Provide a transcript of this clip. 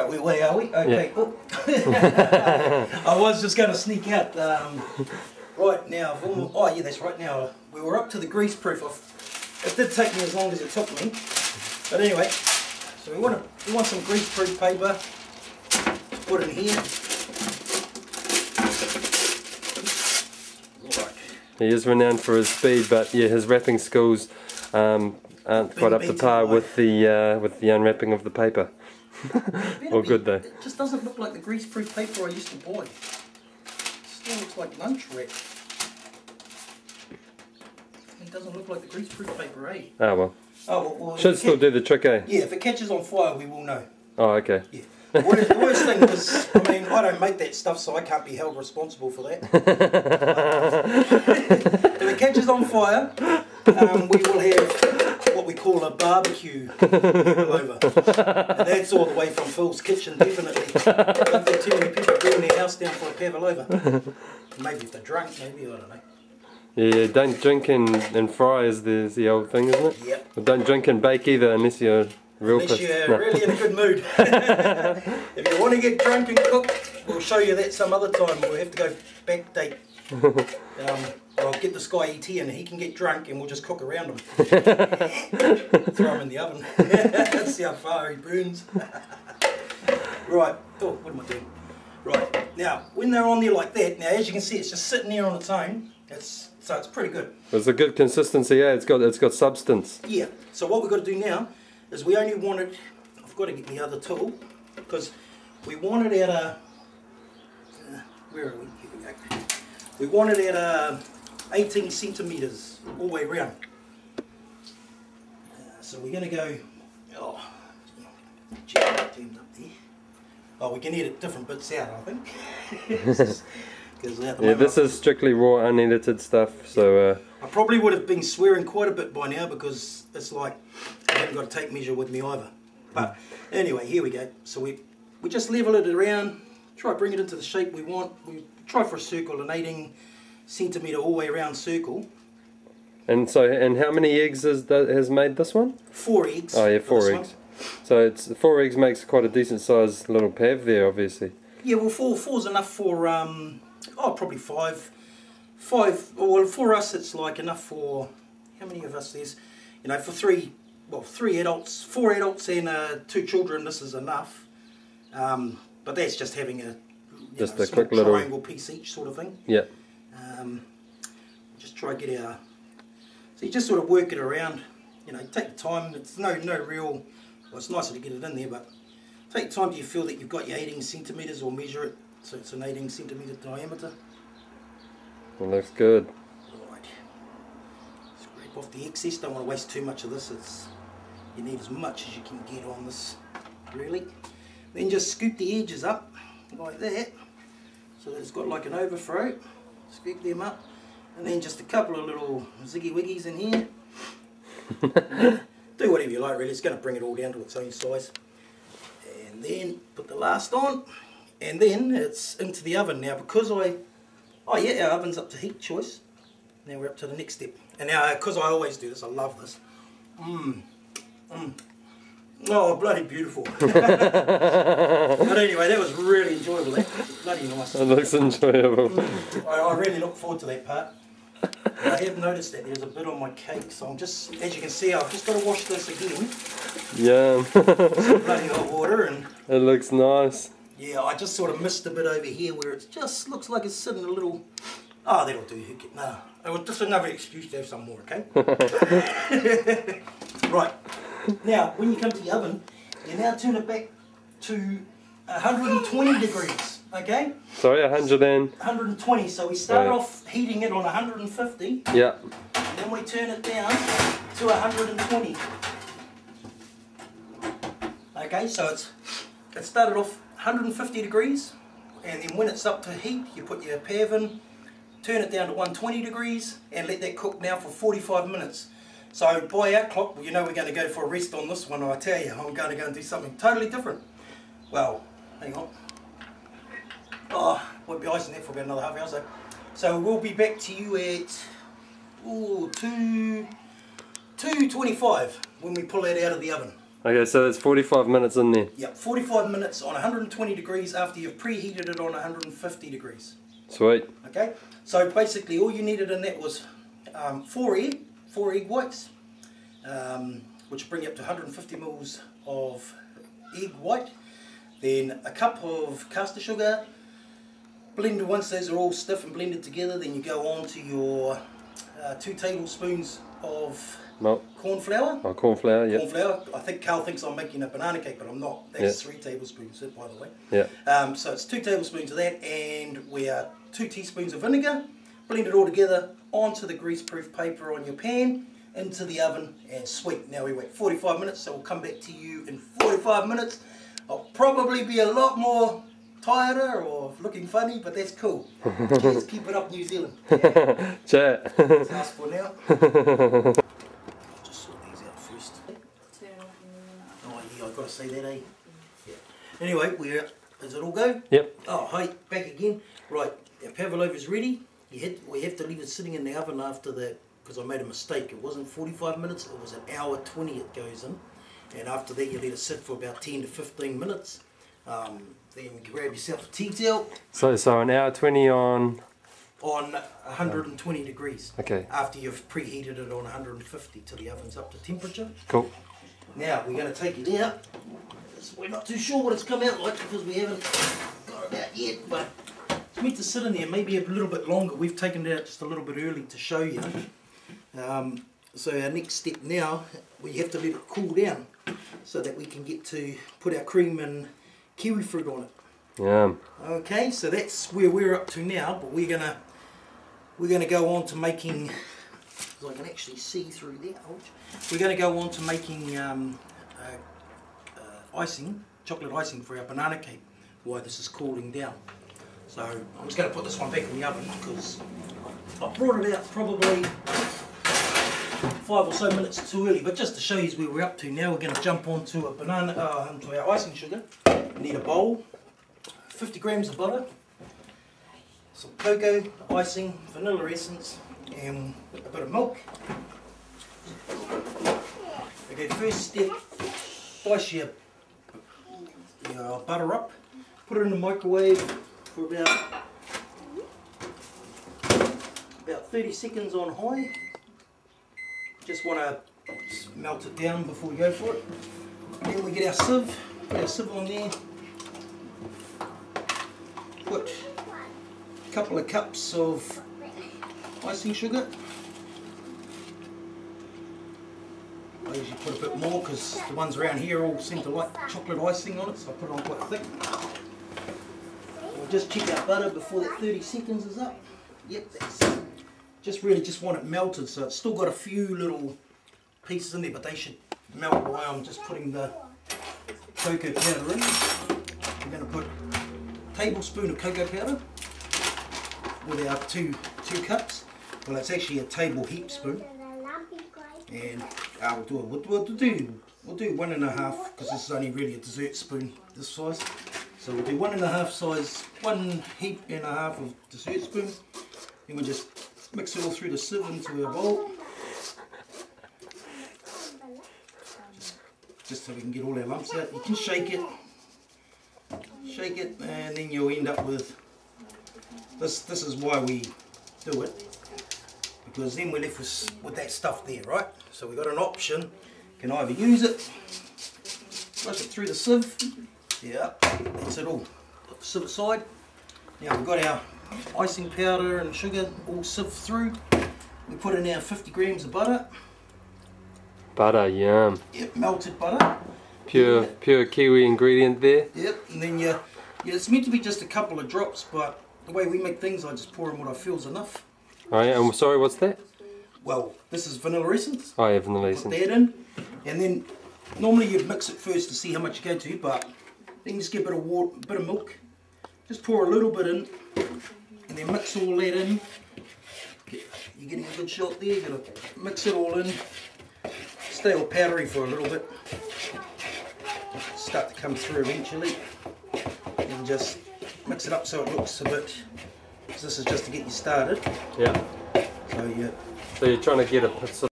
Right, where are we? Okay, Yeah. oh. I was just going to sneak out. Right now, oh yeah, that's right now. We were up to the grease proof. It did take me as long as it took me. But anyway, so we want some grease proof paper to put in here. Right. He is renowned for his speed, but yeah, his wrapping skills aren't quite up to par with the unwrapping of the paper. All good though. It just doesn't look like the grease proof paper I used to buy. It still looks like lunch wrap. It doesn't look like the grease proof paper, eh? Oh well. Oh well. Should still do the trick, eh? Yeah, if it catches on fire, we will know. Oh, okay. Yeah. The worst thing is, I mean, I don't make that stuff, so I can't be held responsible for that. If it catches on fire, we will have what we call a barbecue Pavlova. And that's all the way from Phil's Kitchen, definitely. Don't get too many people burn their house down for a Pavlova. Maybe if they're drunk, maybe, I don't know. Yeah, don't drink and fry is the old thing, isn't it? Yep. But don't drink and bake either unless you're real pissed. Unless you're really in a good mood. If you want to get drunk and cook, we'll show you that some other time. We'll have to go backdate. I'll get this guy ET and he can get drunk and we'll just cook around him. Throw him in the oven. See how far he burns. Right. Oh, what am I doing? Right. Now, when they're on there like that, now as you can see, it's just sitting there on its own. So it's pretty good. It's a good consistency, yeah. It's got substance. Yeah. So what we've got to do now is we only want it. I've got to get the other tool because we want it at a. Where are we? Here we go. We want it at 18 centimeters all the way around. So we're going to go. Oh, oh, we can edit different bits out, I think. Yeah, this is strictly raw, unedited stuff. So I probably would have been swearing quite a bit by now because it's like I haven't got a tape measure with me either. But anyway, here we go. So we just level it around, try to bring it into the shape we want. We try for a circle, an 18 centimeter all the way around circle. And how many eggs has made this one? 4 eggs. Oh yeah, 4 eggs. So it's 4 eggs makes quite a decent sized little pav there, obviously. Yeah, well, four's enough for probably 5. Well, for us it's like enough for, how many of us there's, you know, for 3 adults, 4 adults and 2 children, this is enough. But that's just having a quick little triangle piece each sort of thing. Yeah. Just try to get our, so you just sort of work it around, you know, take the time. It's no real, well, it's nicer to get it in there, but take the time till you feel that you've got your 18 centimeters, or measure it so it's an 18 centimeter diameter. It looks good. Right. Scrape off the excess. Don't want to waste too much of this. You need as much as you can get on this, really. Then just scoop the edges up like that, so that it's got like an overthrow. Scoop them up, and then just a couple of little ziggy wiggies in here. Do whatever you like, really. It's going to bring it all down to its own size. And then put the last on, and then it's into the oven now. Because our oven's up to heat choice. Now we're up to the next step. And now, because I always do this, I love this. Oh, bloody beautiful. But anyway, that was really enjoyable. That was bloody nice. It looks enjoyable. I really look forward to that part. I have noticed that there's a bit on my cake, so I'm just, as you can see, I've just got to wash this again. Yeah. Some bloody hot water, and it looks nice. Yeah, I just sort of missed a bit over here where it just looks like it's sitting a little. Oh, that'll do. No, it was just another excuse to have some more, okay? Right. Now, when you come to the oven, you now turn it back to 120 degrees, okay? Sorry, 120. So we start off heating it on 150. Yeah. And then we turn it down to 120. Okay, so it started off 150 degrees, and then when it's up to heat, you put your pav in, turn it down to 120 degrees, and let that cook now for 45 minutes. So by our clock, you know we're going to go for a rest on this one. I tell you, I'm going to go and do something totally different. Well, hang on. Oh, won't be icing that for about another half hour. So we'll be back to you at 2:25 when we pull that out of the oven. Okay, so it's 45 minutes in there. Yep, 45 minutes on 120 degrees after you've preheated it on 150 degrees. Sweet. Okay, so basically all you needed in that was 4 egg whites, which bring you up to 150 mils of egg white, then a cup of caster sugar, blended. Once those are all stiff and blended together, then you go on to your 2 tablespoons of milk. Corn flour. Oh, corn flour, yeah. Corn flour. I think Carl thinks I'm making a banana cake, but I'm not. That's 3 tablespoons, by the way. Yeah. So it's 2 tablespoons of that, and we are 2 teaspoons of vinegar. Blend it all together onto the greaseproof paper on your pan, into the oven, and sweet. Now we wait 45 minutes, so we'll come back to you in 45 minutes. I'll probably be a lot more tireder or looking funny, but that's cool. Let's keep it up, New Zealand. Chat. That's us for now. Just sort these out first. Oh yeah, I've got to say that, eh? Yeah. Anyway, does it all go? Yep. Oh, hi, back again. Right, our Pavlova's ready. We have to leave it sitting in the oven after that, because I made a mistake. It wasn't 45 minutes, it was 1 hour 20 it goes in. And after that you let it sit for about 10 to 15 minutes. Then grab yourself a tea towel. So an hour 20 on 120 degrees. Okay. After you've preheated it on 150 till the oven's up to temperature. Cool. Now we're going to take it out. We're not too sure what it's come out like because we haven't got it out yet, but it's meant to sit in there maybe a little bit longer. We've taken it out just a little bit early to show you. So our next step now, we have to let it cool down so that we can get to put our cream and kiwi fruit on it. Yum. Okay, so that's where we're up to now, but we're gonna go on to making, because I can actually see through there. We're gonna go on to making icing, chocolate icing for our banana cake while this is cooling down. So I'm just going to put this one back in the oven because I brought it out probably 5 or so minutes too early, but just to show you where we're up to now, we're going to jump onto onto our icing sugar. We need a bowl, 50 grams of butter, some cocoa, icing, vanilla essence, and a bit of milk. Okay, first step, dice your butter up, put it in the microwave for about 30 seconds on high. Just want to melt it down before we go for it. Then we get our sieve, put our sieve on there, put a couple of cups of icing sugar. I usually put a bit more because the ones around here all seem to like chocolate icing on it, so I put it on quite thick. We'll just check our butter before that 30 seconds is up. Yep, that's just want it melted, so it's still got a few little pieces in there, but they should melt while I'm just putting the cocoa powder in. We're going to put a tablespoon of cocoa powder with our two cups. Well, it's actually a table heap spoon. And we'll do 1.5 because this is only really a dessert spoon this size. So we'll do 1.5 size, 1.5 heap of dessert spoon. Then we just mix it all through the sieve into a bowl. Just so we can get all our lumps out. You can shake it, and then you'll end up with this. This is why we do it, because then we're left with that stuff there, right? So we've got an option. You can either use it, flush it through the sieve. Yeah, that's it all. Put the sieve aside. Now we've got our icing powder and sugar all sieved through. We put in our 50 grams of butter. Butter, yum. Yep, melted butter. Pure kiwi ingredient there. Yep, and then it's meant to be just a couple of drops, but the way we make things, I just pour in what I feel is enough. Oh yeah, I'm sorry, what's that? Well, this is vanilla essence. Oh yeah, vanilla Put essence. that in, and then normally you'd mix it first to see how much you go to, but then just get a bit of water, a bit of milk. Just pour a little bit in, and then mix all that in. You're getting a good shot there. You're gonna mix it all in. Stay all powdery for a little bit. Start to come through eventually, and just mix it up so it looks a bit. Because this is just to get you started. Yeah. So yeah. So you're trying to get a